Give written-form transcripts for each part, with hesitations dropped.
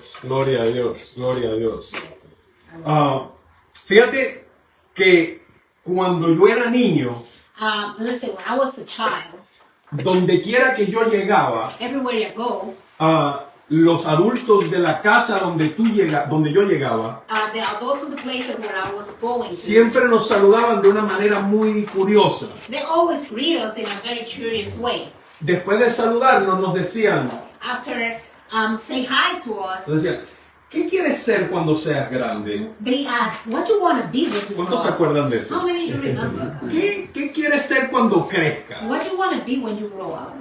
Dios, gloria a Dios, gloria a Dios. Fíjate que cuando yo era niño, Listen, when I was a child, donde quiera que yo llegaba, everywhere you go, los adultos de la casa donde yo llegaba, the adults of the places where I was going to, siempre nos saludaban de una manera muy curiosa. they always greet us in a very curious way. Después de saludarnos nos decían, After say hi to us, ¿qué quieres ser cuando seas grande? they ask, what do you want to be when you grow ¿Cuántos se up? acuerdan de eso? How many you remember? ¿Qué quieres ser cuando crezcas? What do you want to be when you grow up?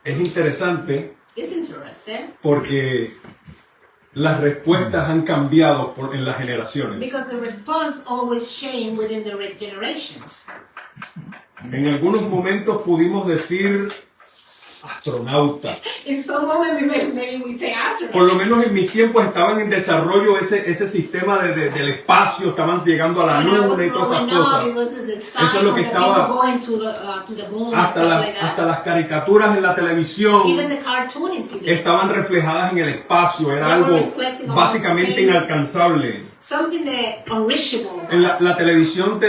Es interesante It's interesting porque las respuestas han cambiado en las generaciones. because the response always change within the generations. En algunos momentos pudimos decir astronauta. In some moment, maybe we say astronaut. Por lo menos en mis tiempos estaban en desarrollo ese sistema del espacio, estaban llegando a la luna y todas esas cosas. Eso es lo que estaba hasta las caricaturas en la televisión estaban reflejadas en el espacio, era algo básicamente inalcanzable. Something that unreachable. En la televisión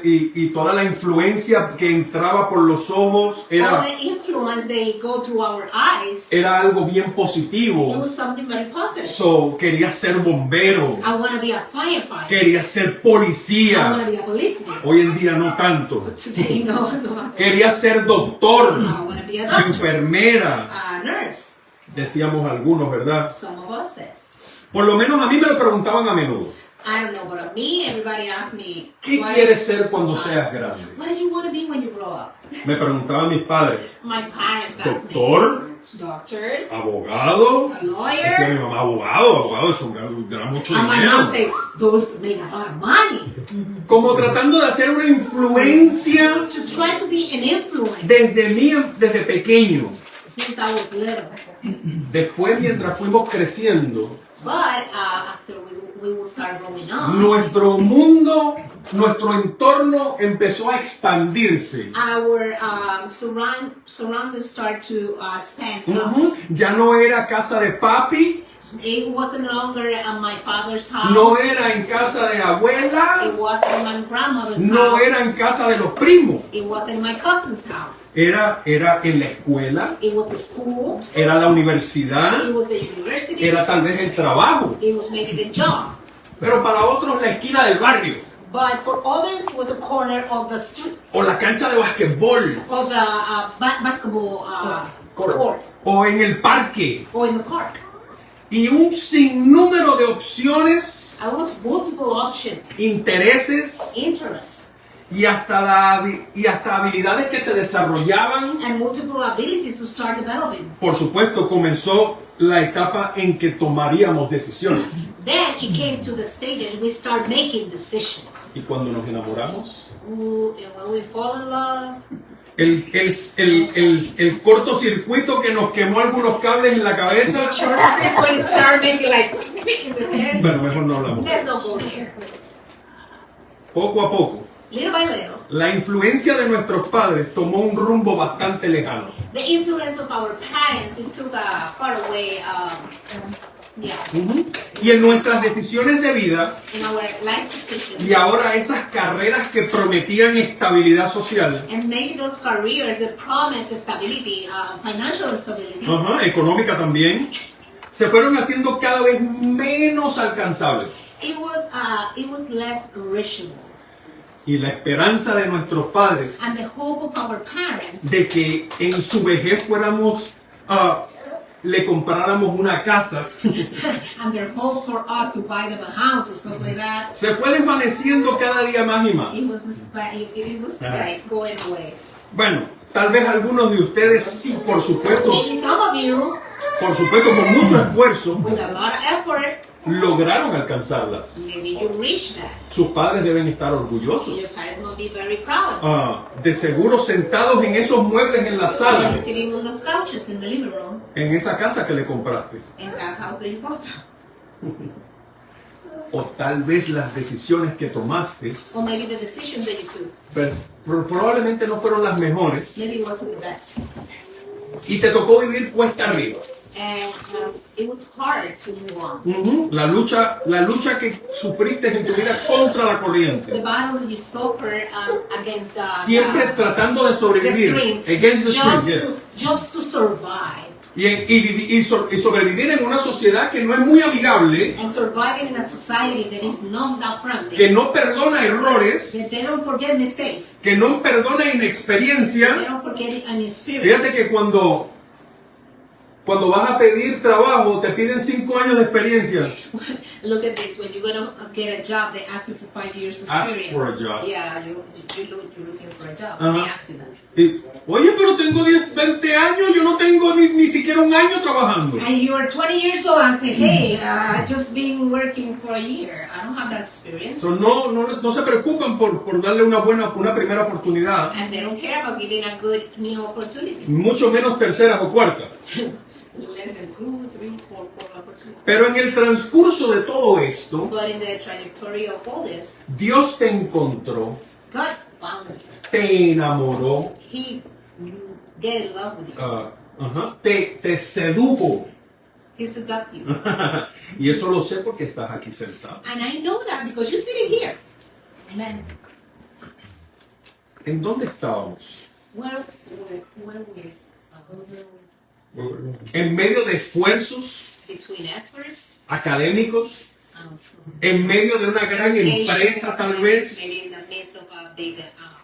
y toda la influencia que entraba por los ojos All the influence they go through our eyes. era algo bien positivo. It was something very positive. Quería ser bombero, I want to be a firefighter. quería ser I want policía. to be a policeman. Hoy en día no tanto. But today, no. Quería ser doctor, I want to be a doctor. enfermera. A nurse. Decíamos algunos, ¿verdad? Some of us says. Por lo menos a mí me lo preguntaban a menudo. I don't know, but me, everybody asks me. ¿Qué quieres ser cuando seas grande? What do you want to be when you grow up? Me preguntaban mis padres. My parents asked Doctor, me. Doctors. abogado. A lawyer. Decía mi mamá, abogado, eso gana mucho And my dinero. mom say, those make a lot of money. Como tratando de hacer una influencia To try to be an influence desde pequeño. since I was little. Después, mientras fuimos creciendo, But after we will start growing up, nuestro mundo, nuestro entorno empezó a expandirse. our surroundings start to expand. Ya no era casa de papi, It wasn't longer at my father's house. no era en casa de abuela, It wasn't in my grandmother's no house. era en casa de los primos. It wasn't in my cousin's house. Era en la escuela, It was the school. era la universidad, It was the university. era tal vez el trabajo. It was maybe the job. Pero para otros la esquina del barrio, But for others, it was a corner of the street, o la cancha de basquetbol, of the basketball court, o en el parque. or in the park. Y un sinnúmero de opciones, I was multiple options, intereses interests, y hasta habilidades que se desarrollaban. and multiple abilities to start developing. Por supuesto, comenzó la etapa en que tomaríamos decisiones. Then it came to the stage we start making decisions. Y cuando nos enamoramos, And when we fall in love, el cortocircuito que nos quemó algunos cables en la cabeza. when it start making like in the head, Bueno, mejor no hablamos. let's not go here. Poco a poco, Little by little, la influencia de nuestros padres tomó un rumbo bastante lejano. the influence of our parents, it took a far away, Y en nuestras decisiones de vida, in our life decisions. y ahora esas carreras que prometían estabilidad social, And maybe those careers that promise stability, financial stability, económica también, se fueron haciendo cada vez menos alcanzables. it was less reachable. Y la esperanza de nuestros padres And the hope of our parents de que en su vejez le compráramos una casa and their hope for us to buy them a house and stuff like that, se fue desvaneciendo cada día más y más. it was like going away. Bueno, tal vez algunos de ustedes sí, por supuesto, Maybe some of you, con mucho esfuerzo, with a lot of effort, lograron alcanzarlas. maybe you reached that. Sus padres deben estar orgullosos. Your parents will be very proud. De seguro sentados en esos muebles en la sala, Maybe sitting on those couches in the living room en esa casa que le compraste. in that house that you bought. O tal vez las decisiones que tomaste Or maybe the decisions that you took, probablemente no fueron las mejores maybe it wasn't the best. y te tocó vivir cuesta arriba. And it was hard to move on. La lucha que sufriste en tu vida contra la The corriente. battle that you suffered against Siempre tratando de the sobrevivir. stream, Against the stream, yes. just to survive. Y sobrevivir en una sociedad que no es muy amigable, And surviving in a society that is not that friendly. que no perdona errores, That they don't forget mistakes. que no perdona They inexperiencia. don't forget an experience. Fíjate que cuando vas a pedir trabajo, te piden 5 años de experiencia. Look at this. When you're gonna get a job, they ask you for 5 years Ask experience. for a job. Yeah, you're looking for a job. Uh-huh. They ask you that. Y, oye, pero tengo 10, 20 años, yo no tengo ni siquiera un año trabajando. And you're 20 years old and say, hey, just been working for a year. I don't have that experience. So, no se preocupan por darle una primera oportunidad, And they don't care about giving a good new opportunity. mucho menos tercera o cuarta. Less than 2, 3, 4 opportunities. Pero en el transcurso de todo esto, But in the trajectory of all this, Dios te encontró, God found you. te enamoró, He get in love with you. te sedujo. He seduced you. Y eso lo sé porque estás aquí sentado. And I know that because you're sitting here. Amen. ¿En dónde estábamos? Where we En medio de esfuerzos between efforts, académicos, en medio de una gran empresa tal vez, maybe in the midst of a big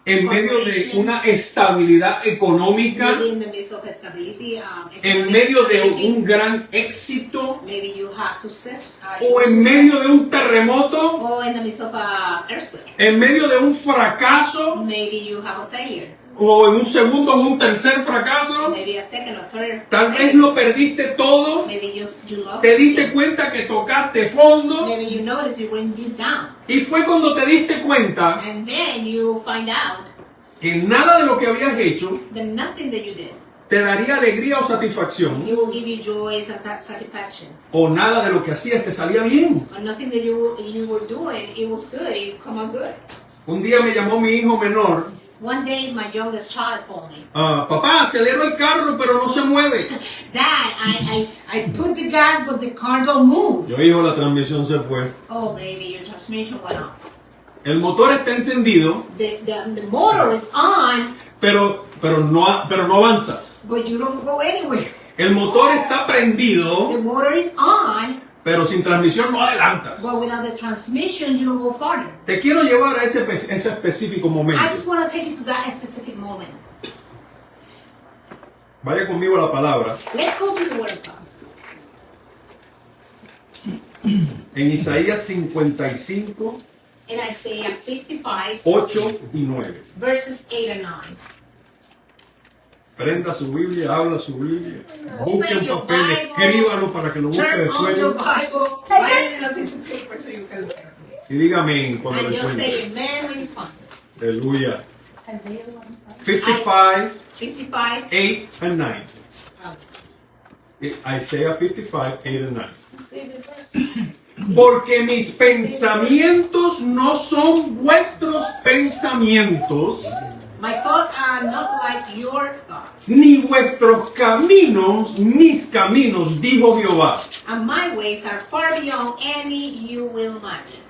en medio de corporation, una estabilidad económica, maybe in the midst of stability, en economic medio de stability, un gran éxito, maybe you have success, o en medio de un terremoto, or in the midst of a earthquake, en medio de un fracaso, maybe you have a failure, o en un segundo o un tercer fracaso, maybe a second or third, tal vez lo perdiste todo, maybe you lost te diste it. cuenta que tocaste fondo, Maybe you notice you went deep down, y fue cuando te diste cuenta and then you find out que nada de lo que habías hecho that nothing that you did, te daría alegría o satisfacción, it will give you joy and satisfaction. o nada de lo que hacías te salía bien. Or nothing that you were doing, it was good, it come out good. Un día me llamó mi hijo menor, One day, my youngest child called me. papá, acelero el carro pero no se mueve. Dad, I put the gas, but the car don't move. Yo, hijo, la transmisión se fue. Oh, baby, your transmission went off. El motor está encendido, The motor is on, pero no avanzas. but you don't go anywhere. El motor está The prendido, motor is on, pero sin transmisión no adelantas. but without the transmission, you don't go farther. Te quiero llevar a ese específico momento. I just want to take you to that specific moment. Vaya conmigo a la palabra. Let's go to the Word of God. En Isaías 55, In Isaiah 55, 8 y 9. verses 8 and 9. Prenda su Biblia, habla su Biblia. Open Busquen your papel, Bible. escríbalo para que lo busque Turn on your después. Bible, write it on a piece of paper so you can look at it. Y dígame cuando lo And just encuentre. say amen when you find it. Aleluya. Isaiah 55, 55. 8 and 9. Isaiah 55, 8 and 9. Porque mis pensamientos no son vuestros pensamientos, My thoughts are not like your thoughts, ni vuestros caminos mis caminos, dijo Jehová. and my ways are far beyond any you will imagine.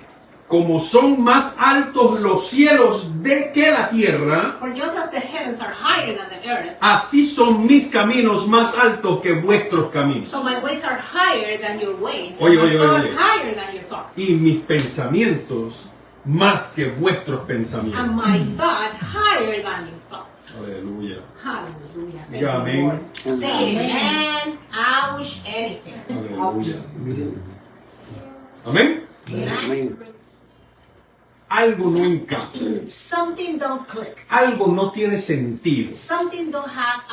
Como son más altos los cielos que la tierra, For just as the heavens are higher than the earth, así son mis caminos más altos que vuestros caminos. so my ways are higher than your ways, Oye, and my oye, thoughts oye. higher than your thoughts, Y mis pensamientos más que vuestros pensamientos. and my thoughts higher than your thoughts. Aleluya. Hallelujah. Thank Diga you, amén. Lord. Say amen, ouch, anything. Aleluya. Amén. Amen. Algo no encaja. Something don't click. Algo no tiene sentido. Something don't have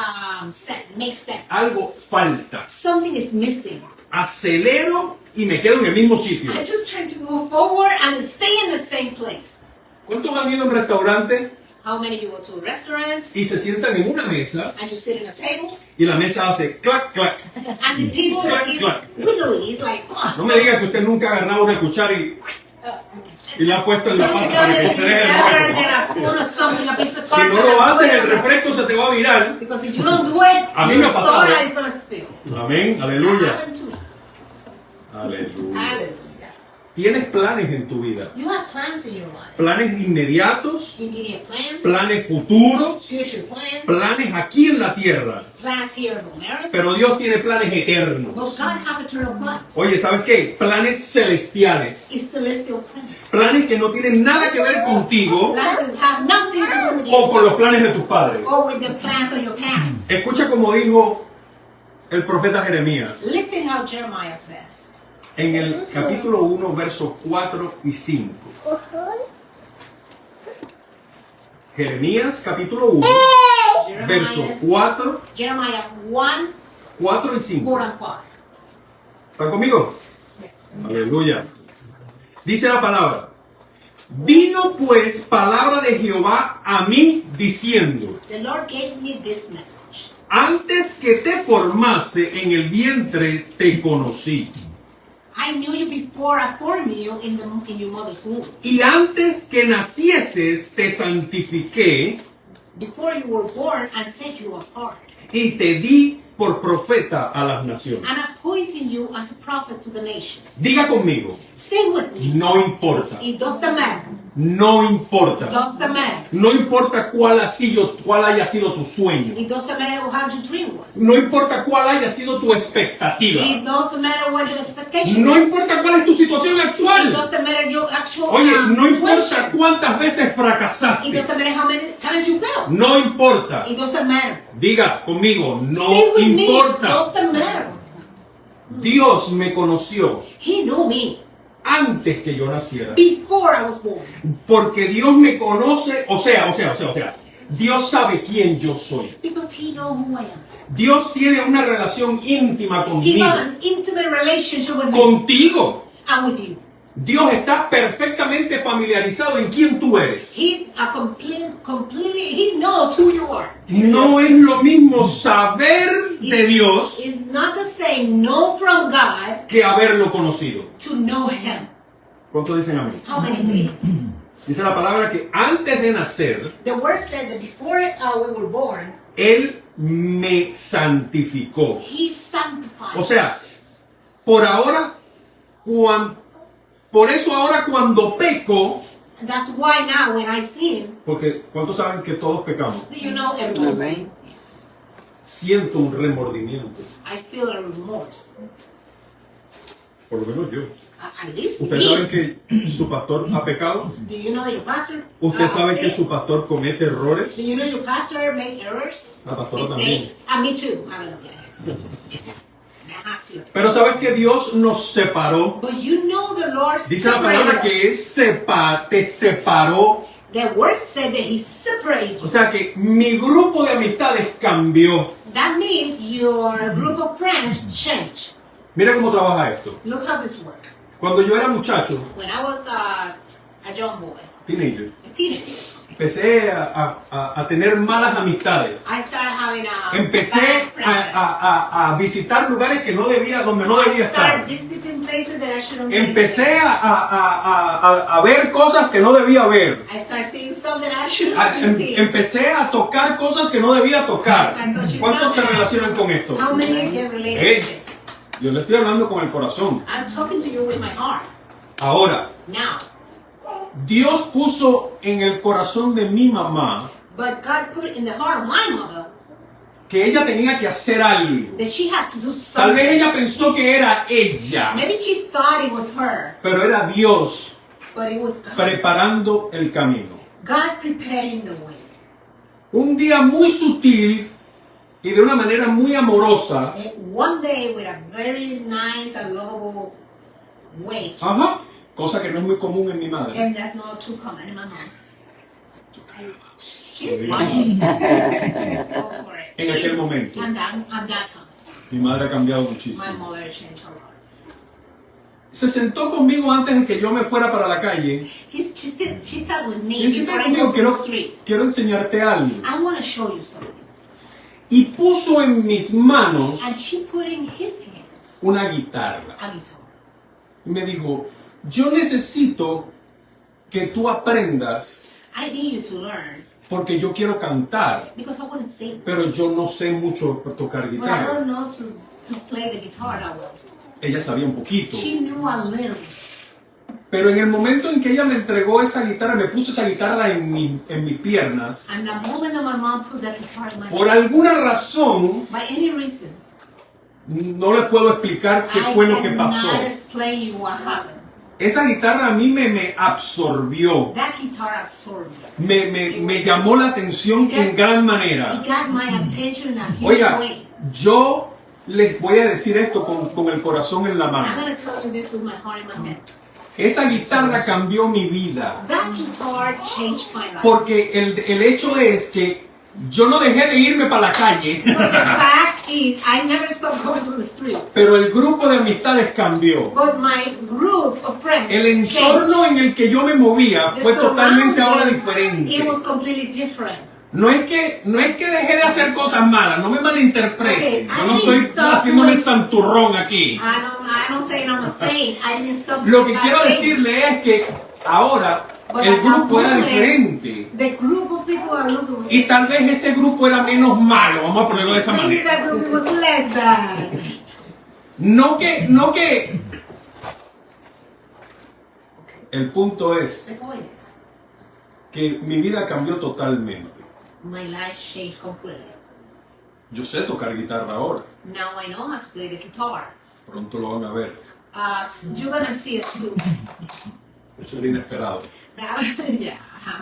make sense. Algo falta. Something is missing. Acelero y me quedo en el mismo sitio. I just try to move forward and stay in the same place. ¿Cuántos han ido a un restaurante How many you go to a restaurant y se sientan en una mesa and you sit in a table y la mesa hace clac, clac? and the table Clack, is clack. wiggly? It's like No me diga que usted nunca ha agarrado una cuchara y la ha puesto en la don't pata tell para me que that se you deje el ever hueco. get a spoon or something, a piece of the Si car no lo haces, el refresco se te va a virar. because if you don't do it, A mí your me ha pasado. soda is gonna spill. Amén, aleluya. Happened to me. Aleluya. Hallelujah. Tienes planes en tu vida. You have plans in your life. Planes inmediatos, Immediate plans, planes futuros, future plans, planes aquí en la tierra. plans here in America. Pero Dios tiene planes But eternos. God have eternal plans. Oye, ¿sabes qué? Planes celestiales. It's celestial plans. Planes que no tienen nada que ver contigo Plans that have nothing to do with o you con los planes de tus padres. or with the plans of your parents. Escucha como dijo el profeta Jeremías Listen how Jeremiah says. en el capítulo 1, versos 4 y 5. Jeremías capítulo 1, versos 4, Jeremiah 1, 4 y 5. 4 and 5. ¿Están conmigo? Aleluya. Dice la palabra. Vino pues palabra de Jehová a mí diciendo, The Lord gave me this message. antes que te formase en el vientre te conocí. I knew you before I formed you in your mother's womb. Y antes que nacieses te santifiqué Before you were born, I set you apart. y te di por profeta a las naciones. And appointing you as a prophet to the nations. Diga conmigo, Say with me. no importa, It doesn't matter. no importa. Doesn't matter. No importa cuál haya sido tu sueño. It doesn't matter how your dream was. No importa cuál haya sido tu expectativa. It doesn't matter what your expectation No was. importa cuál es tu situación It actual. doesn't matter your actual Oye, no importa situation. cuántas veces It fracasaste. doesn't matter how many times you failed. No importa. It doesn't matter. Diga conmigo, Say no with me, importa. doesn't matter. Dios me conoció He knew me antes que yo naciera. before I was born. Porque Dios me conoce, o sea, Dios sabe quién yo soy. Because he knows who I am. Dios tiene una relación íntima He conmigo, has an intimate relationship with me contigo. and with you. Dios está perfectamente familiarizado en quién tú eres. He's a completely, he knows who you are. No es lo mismo saber de Dios It's not the same know from God que haberlo conocido. to know him. ¿Cuántos dicen amén? How many say it? Dice la palabra que antes de nacer, The word said that before we were born, Él me santificó. he sanctified. O sea, por eso ahora cuando peco, That's why now when I sin, porque ¿cuántos saben que todos pecamos? do you know everybody sin? Yes. Siento un remordimiento. I feel a remorse. Por lo menos yo. At least ¿Ustedes saben me. que su pastor ha pecado? Do you know that your pastor? ¿Usted sabe que sin? su pastor comete errores? Do you know your pastor make errors? La pastora también. Mistakes? Me too. Hallelujah. Yes. Yes. I have to. Pero ¿sabes que Dios nos separó? But you know the Lord Dice la palabra separated que us. te separó. The word said that he separated O you. sea que mi grupo de amistades cambió. That means your group of friends changed. Mira cómo trabaja esto. Look how this works. Cuando yo era muchacho, When I was a young boy, teenager, a teenager, empecé a tener malas amistades. I started having Empecé bad friendships. a visitar lugares que donde no debía I started estar. visiting places that I shouldn't be. Empecé a ver cosas que no debía ver. I started seeing stuff that I shouldn't be seeing. Empecé a tocar cosas que no debía tocar. I started touching ¿Cuántos stuff se that I- relacionan con esto? How many get related Hey. to this? Yo le estoy hablando con el corazón. I'm talking to you with my heart. Ahora, Now, Dios puso en el corazón de mi mamá but God put in the heart of my mother que ella tenía que hacer algo. that she had to do Tal vez something. ella pensó que era ella, Maybe she thought it was her, pero era Dios but it was God. preparando el camino. God preparing the way. Un día muy sutil y de una manera muy amorosa, One day with a very nice and lovable way. ajá, cosa que no es muy común en mi madre. And that's not too common in my mom. She's watching. Go for it. En aquel momento, And that time, mi madre ha cambiado my muchísimo. mother changed a lot. Se sentó conmigo antes de que yo me fuera para la calle. She sat with me Y dice, before I conmigo, go to the street. quiero enseñarte algo. I want to show you something. Y puso en mis manos And she put in his hands una guitarra. a guitar. Y me dijo, yo necesito que tú aprendas I need you to learn porque yo quiero cantar, because I want to sing. pero yo no sé mucho tocar But I guitarra. don't know to play the guitar that well. Ella sabía un poquito. She knew a little. Pero en el momento en que ella me entregó esa guitarra, me puso esa guitarra en mis piernas, And the moment that my mom put that guitar in my por hands, alguna razón, by any reason, no les puedo explicar qué fue lo que pasó. cannot explain you what happened. Esa guitarra a mí me absorbió, That guitar absorbed me. me llamó la atención en gran manera. It got my attention in a huge Oiga, way. yo les voy a decir esto con el corazón en la I'm mano. going to tell you this with my heart in my head. Esa guitarra cambió mi vida. That guitar changed my life. Porque el hecho es que yo no dejé de irme para la calle, Because the fact is, I never stopped going to the streets. pero el grupo de amistades cambió. But my group of friends El entorno en el que yo me movía changed. fue The totalmente ahora surroundings, diferente. it was completely different. No es que dejé de hacer cosas malas, no me malinterpreten. Okay, Yo I no didn't estoy stop haciéndome el doing- santurrón aquí. I don't say I'm a saint. I didn't stop Lo doing que bad quiero things. decirle es que ahora But el at that grupo era moment, diferente. The group of people I looked at was Y tal vez ese grupo era menos malo, vamos a ponerlo de esa maybe manera. that group was less bad. No que... El punto The es point is, que mi vida cambió totalmente. my life changed completely. Yo sé tocar guitarra ahora. Now I know how to play the guitar. Pronto lo van a ver. You're gonna see it soon. Eso era inesperado. Now, yeah.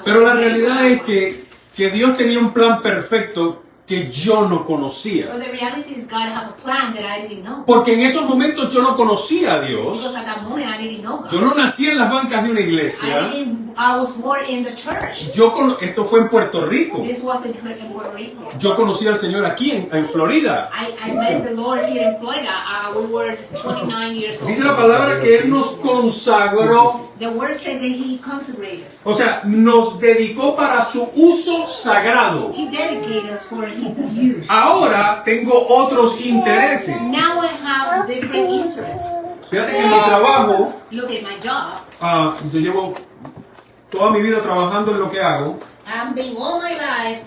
Pero la realidad es que Dios tenía un plan perfecto que yo no conocía. But the reality is God have a plan that I didn't know. Porque en esos momentos yo no conocía a Because Dios. at that moment I didn't know God. Yo no nací en las bancas de una iglesia. I was born in the church. Esto fue en Puerto Rico. This was in Puerto Rico. Yo conocí al Señor aquí en Florida. I met the Lord here in Florida. We were 29 years old. Dice la palabra que Él nos consagró, The word said that He consecrated us. o sea, nos dedicó para su uso sagrado. He dedicated us for His use. Ahora tengo otros intereses. Now I have different interests. Fíjate que en mi trabajo, Look at my job. yo llevo toda mi vida trabajando en lo que hago, I've been all my life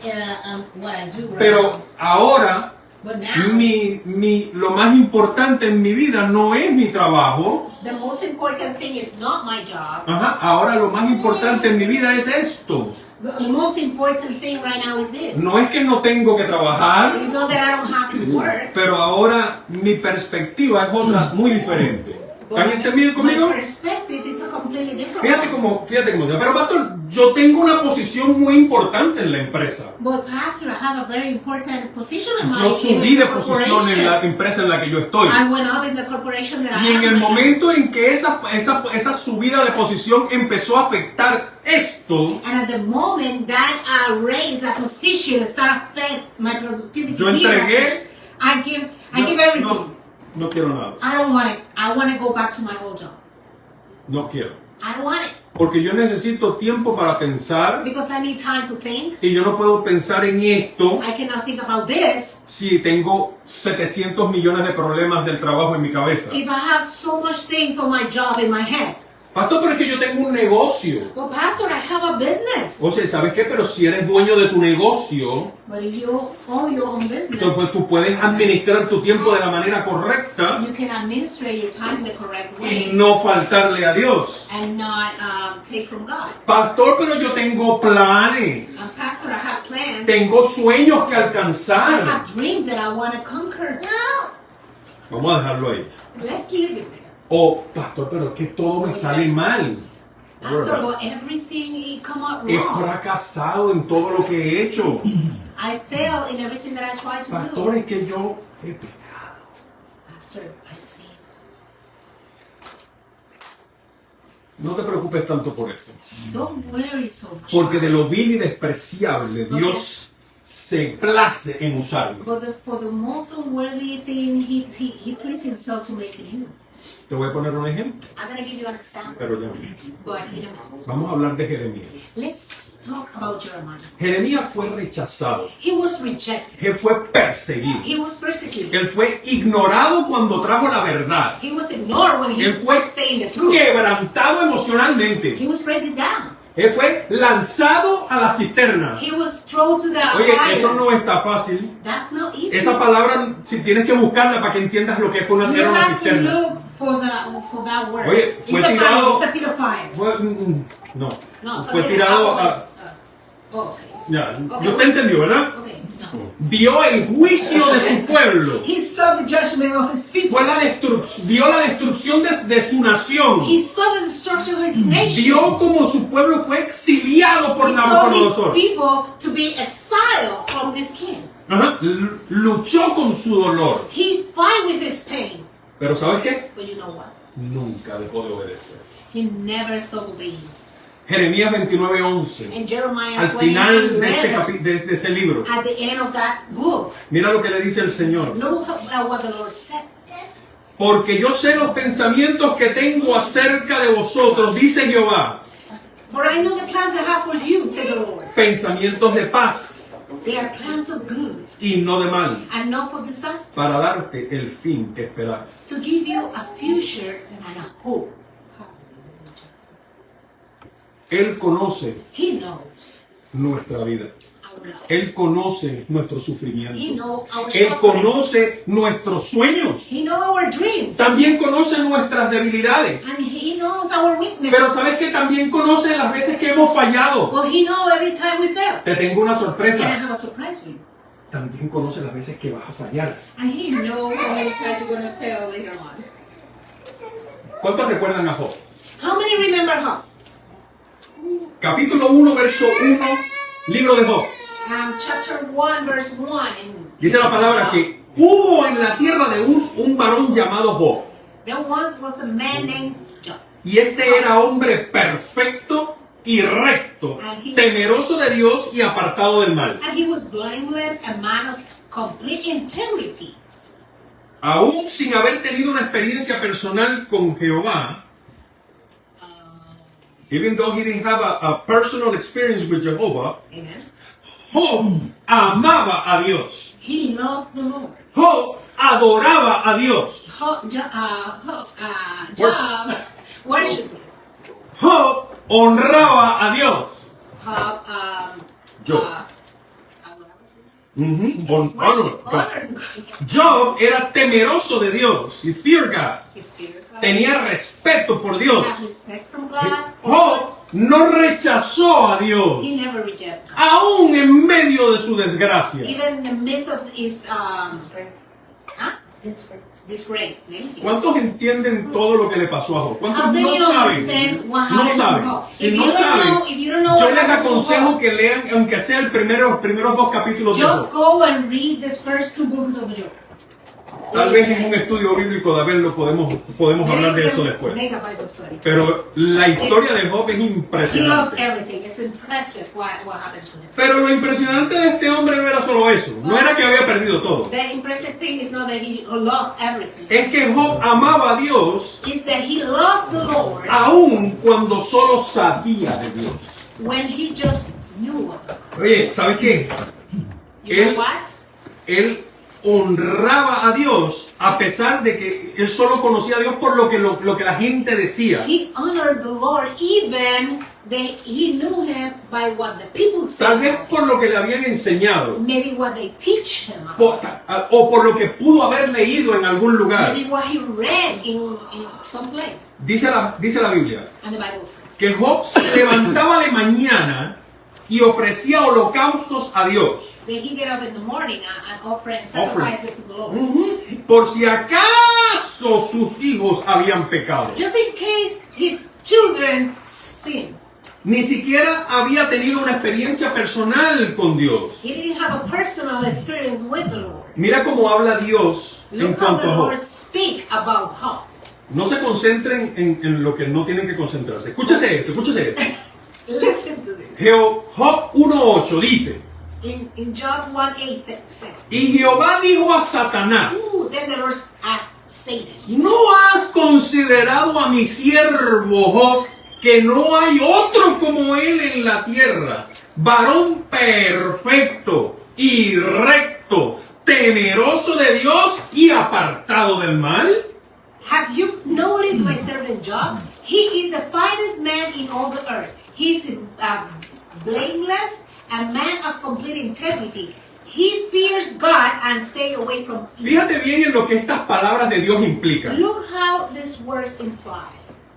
what I do. Right pero now. ahora But now, lo más importante en mi vida no es mi trabajo. the most important thing is not my job. Ajá, ahora lo más importante en mi vida es esto. The most important thing right now is this. No es que no tengo que trabajar, It's not that I don't have to work. pero ahora mi perspectiva es otra muy diferente. ¿Están entendiendo conmigo? My perspective is a completely different Fíjate one. cómo, pero pastor, yo tengo una posición muy importante en la empresa. But pastor, I have a very important position in my Yo subí de in the posición en la empresa en la que yo estoy. I went up in the corporation that Y I en am el right now. momento en que esa subida de posición empezó a afectar esto, And at the moment that I raised that position, start affect my productivity. Yo entregué- I give everything. no quiero nada. I don't want it. I want to go back to my old job. No quiero. I don't want it Porque yo necesito tiempo para pensar because I need time to think. y yo no puedo pensar en esto I cannot think about this si tengo 700 millones de problemas del trabajo en mi cabeza. if I have so much things on my job in my head. Pastor, pero es que yo tengo un negocio. Well, pastor, I have a business. O sea, ¿sabes qué? Pero si eres dueño de tu negocio, But if you own your own business, entonces tú puedes administrar tu tiempo de la manera correcta you can administrate your time in the correct y way no faltarle a Dios. and not take from God. Pastor, pero yo tengo planes. Pastor, I have plans. Tengo sueños que I alcanzar. have dreams that I want to conquer. Vamos a dejarlo ahí. Let's leave it there. O, pastor, pero es que todo me sale mal. Pastor, but everything come out He wrong. fracasado en todo lo que he hecho. I fail in everything that I try to Pastor, do. es que yo he pecado. Pastor, I sin. No te preocupes tanto por esto. Don't worry so much. Porque de lo vil y despreciable, Dios se place en usarlo. But for the most unworthy thing, he pleased himself to make you. Te voy a poner un ejemplo, I'm going to give you an example, pero ya no. but in a moment. Vamos a hablar de Jeremías. Let's talk about Jeremiah. Jeremías fue rechazado. He was rejected. Él fue perseguido. He was persecuted. Él fue ignorado cuando trajo la verdad. He was ignored when he Él fue was saying the truth. quebrantado emocionalmente. He was breaking down. Él fue lanzado a la cisterna. He was thrown to the Oye, fire. eso no está fácil. That's not easy. Esa palabra, si tienes que buscarla para que entiendas lo que fue una, You era una have to cisterna. look for that word. Oye, It's fue the tirado- fire. It's the pit of fire. No, No, fue something tirado like- a... okay. Ya, Okay. usted entendió, ¿verdad? Okay. No. Vio el juicio de su pueblo. He saw the judgment of his people. Fue vio la destrucción de su nación. He saw the destruction of his nation. Vio como su pueblo fue exiliado por He saw his Nabucodonosor. people to be exiled from this king. Ajá. Luchó con su dolor. He fight with his pain. Pero ¿sabes qué? But you know what? Nunca dejó de obedecer. He never disobeyed. Jeremías 29:11. And Jeremiah Al final de ese, 29:11, de ese libro, at the end of that book, mira lo que le dice el Señor. know what the Lord said. Porque yo sé los pensamientos que tengo acerca de vosotros, dice Jehová. For I know the plans I have for you, said the Lord. Pensamientos de paz They are plans of good y no de mal, and not for disaster, para darte el fin que esperas. to give you a future and a hope. Él conoce He knows nuestra vida. our love. Él conoce nuestro He sufrimiento. knows our Él suffering. conoce nuestros sueños. He knows our dreams. También conoce nuestras debilidades. And He knows our weakness. Pero sabes que también conoce las veces que hemos fallado. Well, He knows every time we fail. Te tengo una And I sorpresa. have a surprise for you. También conoce las veces que vas a fallar. And He knows how many times you're going to fail later on. ¿Cuántos recuerdan a Job? How many remember Job? Capítulo 1, verso 1, libro de Job. Chapter 1, verse 1. Dice la palabra que hubo en la tierra de Uz un varón llamado Job. There once was a man named Job. Y este era hombre perfecto y recto, temeroso de Dios y apartado del mal. And he was blameless, a man of complete integrity. Aún sin haber tenido una experiencia personal con Jehová, even though he didn't have a personal experience with Jehovah, Amen. Job amaba a Dios. He loved the Lord. Job adoraba a Dios. Job worshiped. Job honraba a Dios. Job, Job. Worship, Honor. honored. Job era temeroso de Dios. He feared God. He feared God. Tenía respeto por Dios. He had respect from God. Job no rechazó a Dios, He never rejected God. aún en medio de su desgracia. Even in the midst of his disgrace. Thank you. ¿Cuántos entienden todo lo que le pasó a Job? How ¿Cuántos many no saben? understand what No happened to saben. Job? Si If no you don't saben, know, if you don't know yo what les happened to aconsejo Job, que lean, aunque sea los primeros dos capítulos de just Job. go and read the first two books of Job. Tal vez en un estudio bíblico de verlo podemos hablar de eso después. Make a Bible study. Pero la historia de Job es He loves impresionante. everything. It's impressive what happened to him. Pero lo impresionante de este hombre no era solo eso. No era que había perdido todo. The impressive thing is not that he lost everything. Es que Job amaba a Dios It's that he loved the Lord aún cuando solo sabía de Dios. when he just knew of God. Oye, ¿sabes qué? You Él- know what? Él honraba a Dios a pesar de que él solo conocía a Dios por lo que la gente decía. He honored the Lord even that he knew him by what the people Tal vez said. por lo que le habían enseñado. Maybe what they teach him. O por lo que pudo haber leído en algún lugar. Maybe what he read in some place. Dice la Biblia And the Bible says. que Job se levantaba de mañana y ofrecía holocaustos a Dios. That he get up in the morning and offer and sacrifice it to the Lord. Por si acaso sus hijos habían pecado. Just in case his children sin. Ni siquiera había tenido una experiencia personal con Dios. He didn't have a personal experience with the Lord. Mira cómo habla Dios en Look how cuanto the a Job. Lord speak about Job. No se concentren en lo que no tienen que concentrarse. Escúchese esto. Listen to this. Job 1.8 dice: In Job 1:8 that said, Y Jehová dijo a Satanás: then the Lord asked Satan, ¿No has considerado a mi siervo Job, que no hay otro como él en la tierra, varón perfecto y recto, temeroso de Dios y apartado del mal? have you noticed my servant Job? He is the finest man in all the earth. He's blameless, a man of complete integrity. He fears God and stay away from evil. Fíjate bien en lo que estas palabras de Dios implican. Look how these words imply.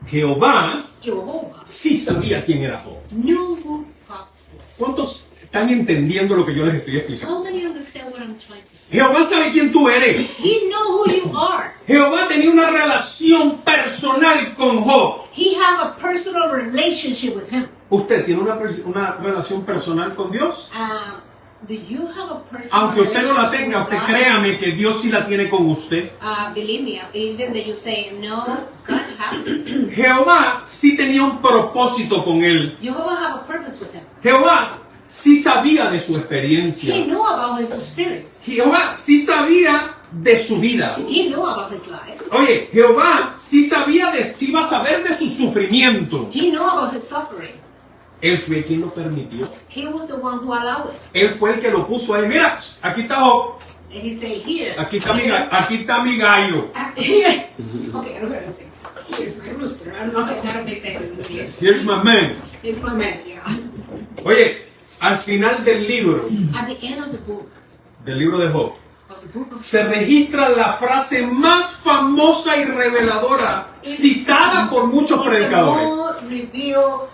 Jehová Jehovah sí sabía quién era Job. knew who God was. ¿Cuántos están entendiendo lo que yo les estoy explicando? How many understand what I'm trying to say? Jehová sabe quién tú eres. He know who you are. Jehová tenía una relación personal con Job. He have a personal relationship with him. ¿Usted tiene una relación personal con Dios? Do you have a personal Aunque usted no la relationship tenga, with usted God? créame que Dios sí la tiene con usted. Believe me, even though you say no, God have. Jehová sí tenía un propósito con él. Jehovah have a purpose with him. Jehová sí sabía de su He experiencia. knew about his experience. Jehová sí sabía de su vida. He knew about his life. Oye, Jehová sí sabía sí iba a saber de su sufrimiento. He knew about his suffering. Él fue quien lo permitió. He was the one who allowed it. Él fue el que lo puso ahí. Mira, aquí está Job. And he said, here. Aquí está mi gallo. Here. Okay, I'm gonna say. Here's my rooster. I don't know how to make sense in English. Here's my man. It's my man, yeah. Oye, al final del libro At the end of the book, de Job, of the book of se registra la frase más famosa y reveladora citada por muchos it's the predicadores. more revealed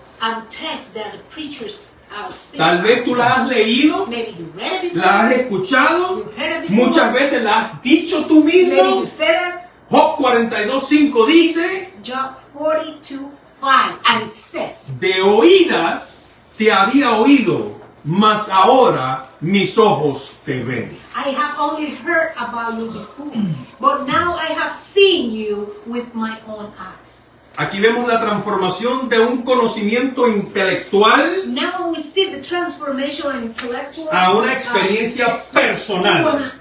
text that the preachers speak. Tal vez tú la has leído, Maybe you read it before. la has escuchado, You heard it before. muchas veces la has dicho tú Maybe mismo. you said it. Job 42:5 dice, Job 42:5, and it says, de oídas te había oído, mas ahora mis ojos te ven. I have only heard about you before, but now I have seen you with my own eyes. Aquí vemos la transformación de un conocimiento intelectual Now we see the transformation of intellectual a una experiencia personal.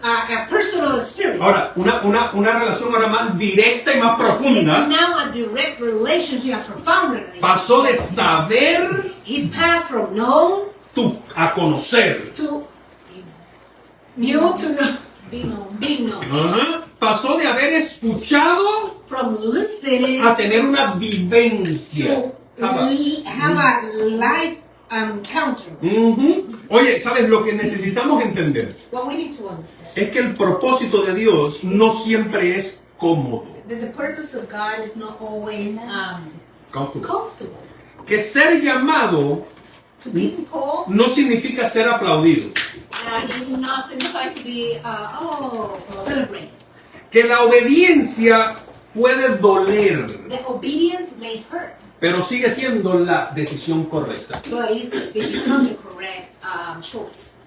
a personal experience. Ahora, una relación ahora más directa y más It's profunda. now a direct relationship, a profound relationship. Pasó de saber He passed from know a conocer. to knew to know. Be known. Ajá. Pasó de haber escuchado From listening a tener una vivencia. to have a life encounter. Ujú. Oye, ¿sabes lo que necesitamos entender? What we need to understand Es que el propósito de Dios no siempre es cómodo. that the purpose of God is not always comfortable. Que ser llamado To be called, no significa ser aplaudido. it does not signify to be celebrated. Que la obediencia puede doler, The obedience may hurt, pero sigue siendo la decisión correcta. but it becomes the correct choice.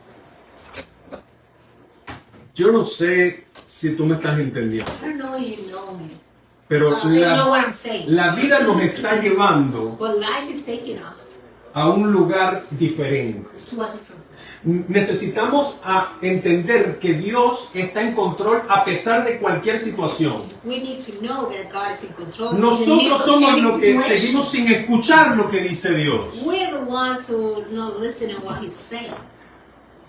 Yo no sé si tú me estás entendiendo, I don't know if you know me. pero You know what I'm saying. la vida nos está llevando But life is taking us a un lugar diferente. to a different place. Necesitamos entender que Dios está en control a pesar de cualquier situación. We need to know that God is in control. in the Nosotros midst of somos any los que situation. seguimos sin escuchar lo que dice Dios. We're the ones who not listening to what He's saying.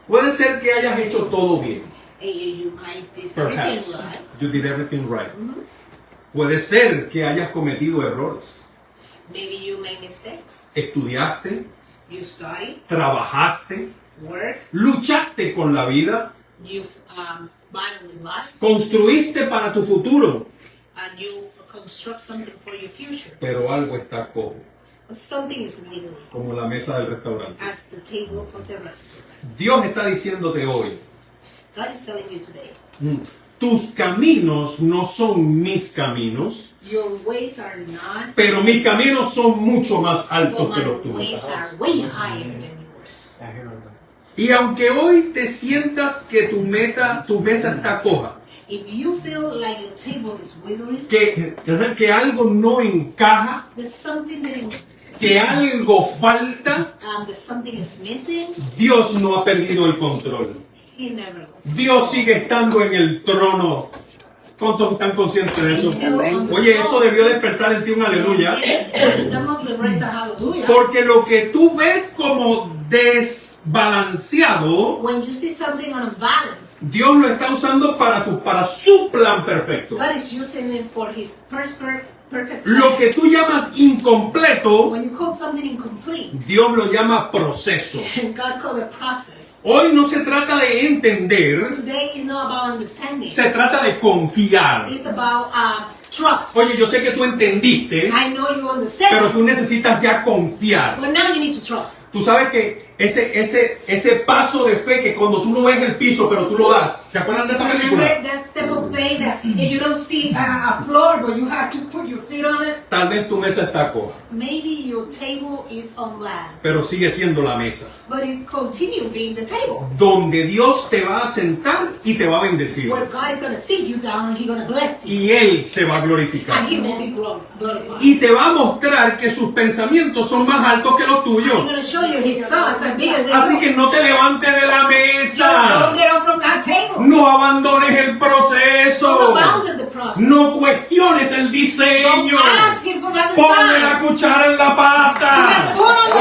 Puede ser que hayas hecho todo bien. You might did Perhaps everything right. you did everything right. Puede ser que hayas cometido errores. Maybe you made mistakes. Estudiaste, You study, trabajaste, work, luchaste con la vida, you've battled with life, construiste para tu futuro, and you construct something for your future. pero algo está cojo, But something is wiggling como la mesa del restaurante. as the table of the restaurant. Dios está diciéndote hoy, God is telling you today, tus caminos no son mis caminos, your ways are not, pero mis caminos son mucho más but altos que my los tuyos. ways are way higher than yours. Y aunque hoy te sientas que tu mesa está coja, If you feel like your table is wiggling, que algo no encaja, there's something que algo falta, that something is missing, Dios no ha perdido el control. He never loses. Dios sigue estando en el trono. ¿Cuántos están conscientes de eso? Oye, eso debió despertar en ti un aleluya. That must be raised a hallelujah. Porque lo que tú ves como desbalanceado, When you see something unbalanced, Dios lo está usando para su plan perfecto. God is using it for His perfect perfect Lo plan. que tú llamas incompleto, When you call something incomplete, Dios lo llama proceso. and God called it process. Hoy no se trata de entender, Today is not about understanding. se trata de confiar. It's about trust. Oye, yo sé que tú entendiste, I know you understand, pero tú necesitas ya confiar. but now you need to trust. Tú sabes que ese paso de fe que cuando tú no ves el piso, pero tú lo das. ¿Se acuerdan de esa película? Remember that step of faith that if you don't see a floor, but you have to put your feet on it. Tal vez tu mesa está coja, Maybe your table is unbalanced, pero sigue siendo la mesa. but it continues being the table. Donde Dios te va a sentar y te va a bendecir. Where God is going to sit you down and He's going to bless you. Y Él se va a glorificar. And He will be glorified. Y te va a mostrar que sus pensamientos son más altos que los He's tuyos. going to show you His thoughts are bigger than Así que yours. no te levantes de la Just don't mesa. get up from that table. No abandones el proceso. Don't abandon the process. No cuestiones el Don't diseño. ask Him for that Ponle la design. cuchara en la pata.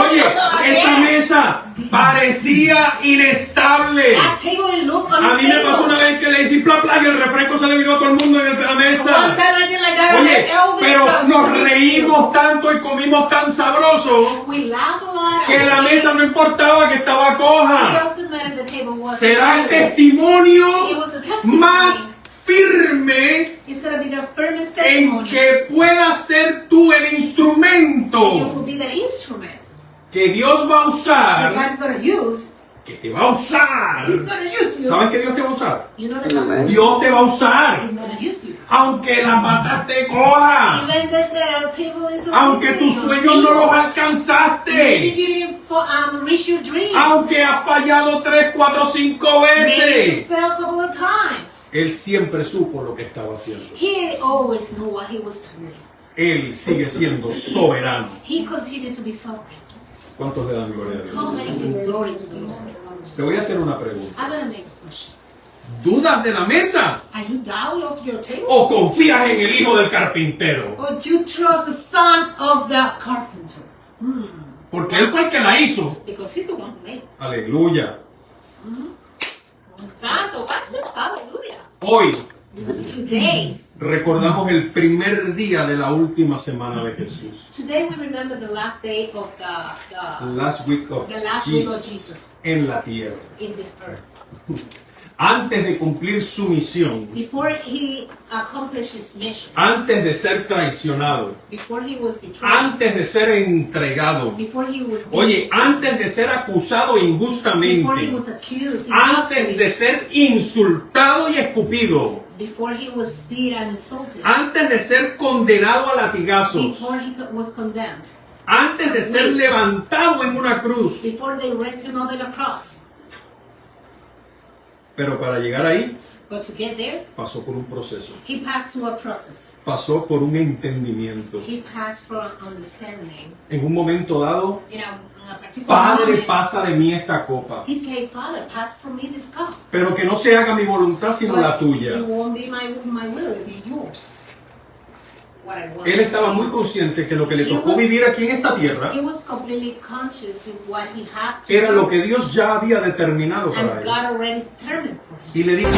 Oye, esa mesa parecía inestable. That table look A mí me pasó una unstable. vez que le hice plap plap y el refresco se le vino a todo el mundo en la One mesa. time I did like that. Oye, and pero everything nos comes. reímos tanto y comimos tan sabroso We laugh a lot. que la mesa no importaba que estaba It coja. doesn't matter the table was. Será el It testimonio was a testimony. más firme It's going to be the firmest en testimony. que puedas ser tú el You instrumento will be the instrument que Dios va a that usar, God's going to use. que te va a usar. He's going to use you. ¿Sabes que Dios te va a usar? You know the concept. Dios te va a usar, He's going to use you. aunque la pata te coja, Even that the table is aunque tus sueños no los Maybe alcanzaste, you didn't reach your dream. aunque has fallado 3, 4, 5 Maybe you veces. fell a couple of times. Él siempre supo lo que estaba haciendo. He always knew what he was doing. Él sigue siendo soberano. He continued to be sovereign. ¿Cuántos le dan gloria a Dios? How many give glory to the Lord? Te voy a hacer una pregunta. I'm going to make a question. ¿Dudas de la mesa Are you down of your table? o confías en el hijo del carpintero? Or do you trust the son of the carpenter? Porque él fue el que la hizo. Because he's the one who made it. Aleluya. Santo, pastor, hallelujah. Hoy Today, recordamos el primer día de la última semana de Jesús. today we remember the last day of the Last week of last week of Jesus Jesus en la tierra. in this earth. Antes de cumplir su misión, Before he accomplished his mission, antes de ser traicionado, before he was betrayed, antes de ser entregado, before he was oye, beaten, antes de ser acusado before he injustamente, was accused antes injustly, de ser insultado y escupido, before he was spit and insulted, antes de ser condenado a latigazos, before he was condemned, antes de ser levantado en una cruz. before they rested him on the cross. Pero para llegar ahí, But to get there, pasó por un proceso, he passed through a process. pasó por un entendimiento. He passed from understanding. En un momento dado, In a particular Padre, moment, pasa de mí esta copa, he said, Father, pass from me this cup. pero que no se haga mi voluntad sino la But tuya. it won't be my will, it'll be yours. What I want. Él estaba muy consciente que lo que le tocó vivir aquí en esta tierra He was completely conscious of what he had to era do. lo que Dios ya había determinado para And él. God already determined for him. Y le dijo,